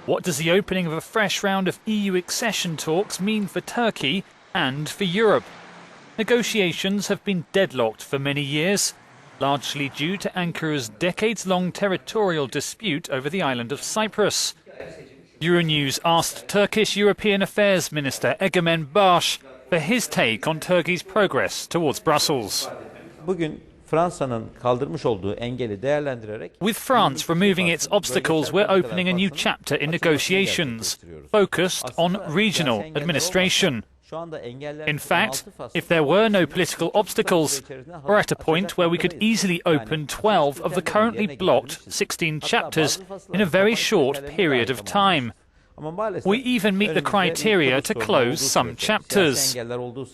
What does the opening of a fresh round of EU accession talks mean for Turkey and for Europe? Negotiations have been deadlocked for many years, largely due to Ankara's decades-long territorial dispute over the island of Cyprus. Euronews asked Turkish European Affairs Minister Egemen Baş for his take on Turkey's progress towards Brussels. With France removing its obstacles, we're opening a new chapter in negotiations, focused on regional administration. In fact, if there were no political obstacles, we're at a point where we could easily open 12 of the currently blocked 16 chapters in a very short period of time. We even meet the criteria to close some chapters.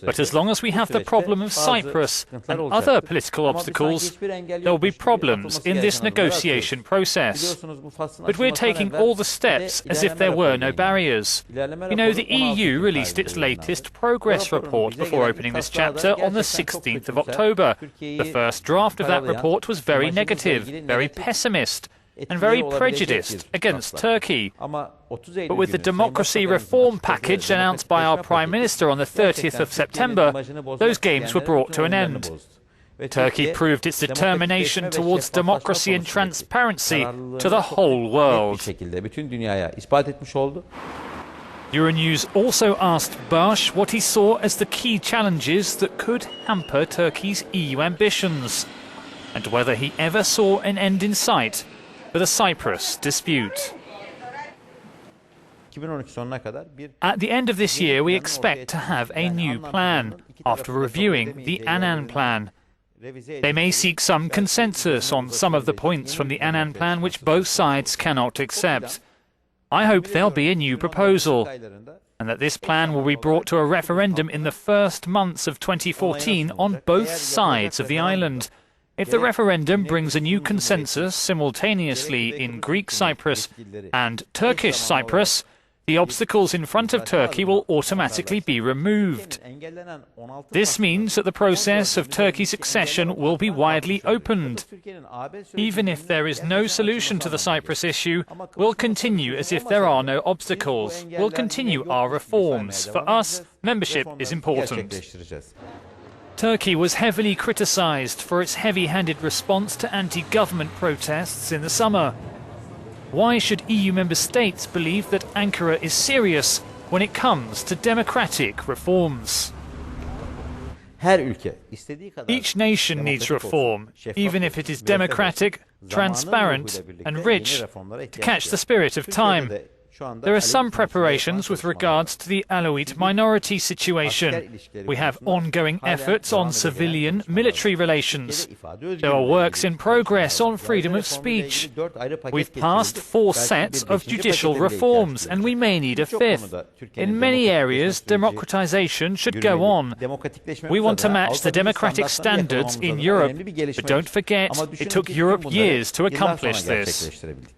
But as long as we have the problem of Cyprus and other political obstacles, there will be problems in this negotiation process. But we're taking all the steps as if there were no barriers. You know, the EU released its latest progress report before opening this chapter on the 16th of October. The first draft of that report was very negative, very pessimist, and very prejudiced against Turkey. But with the democracy reform package announced by our Prime Minister on the 30th of September, those games were brought to an end. Turkey proved its determination towards democracy and transparency to the whole world. Euronews also asked Baş what he saw as the key challenges that could hamper Turkey's EU ambitions, and whether he ever saw an end in sight for the Cyprus dispute. At the end of this year, we expect to have a new plan, after reviewing the Annan Plan. They may seek some consensus on some of the points from the Annan Plan which both sides cannot accept. I hope there'll be a new proposal, and that this plan will be brought to a referendum in the first months of 2014 on both sides of the island. If the referendum brings a new consensus simultaneously in Greek Cyprus and Turkish Cyprus, the obstacles in front of Turkey will automatically be removed. This means that the process of Turkey's accession will be widely opened. Even if there is no solution to the Cyprus issue, we'll continue as if there are no obstacles. We'll continue our reforms. For us, membership is important. Turkey was heavily criticised for its heavy-handed response to anti-government protests in the summer. Why should EU member states believe that Ankara is serious when it comes to democratic reforms? Each nation needs reform, even if it is democratic, transparent and rich, to catch the spirit of time. There are some preparations with regards to the Alawite minority situation. We have ongoing efforts on civilian-military relations. There are works in progress on freedom of speech. We've passed 4 sets of judicial reforms, and we may need a 5th. In many areas, democratization should go on. We want to match the democratic standards in Europe, but don't forget, it took Europe years to accomplish this.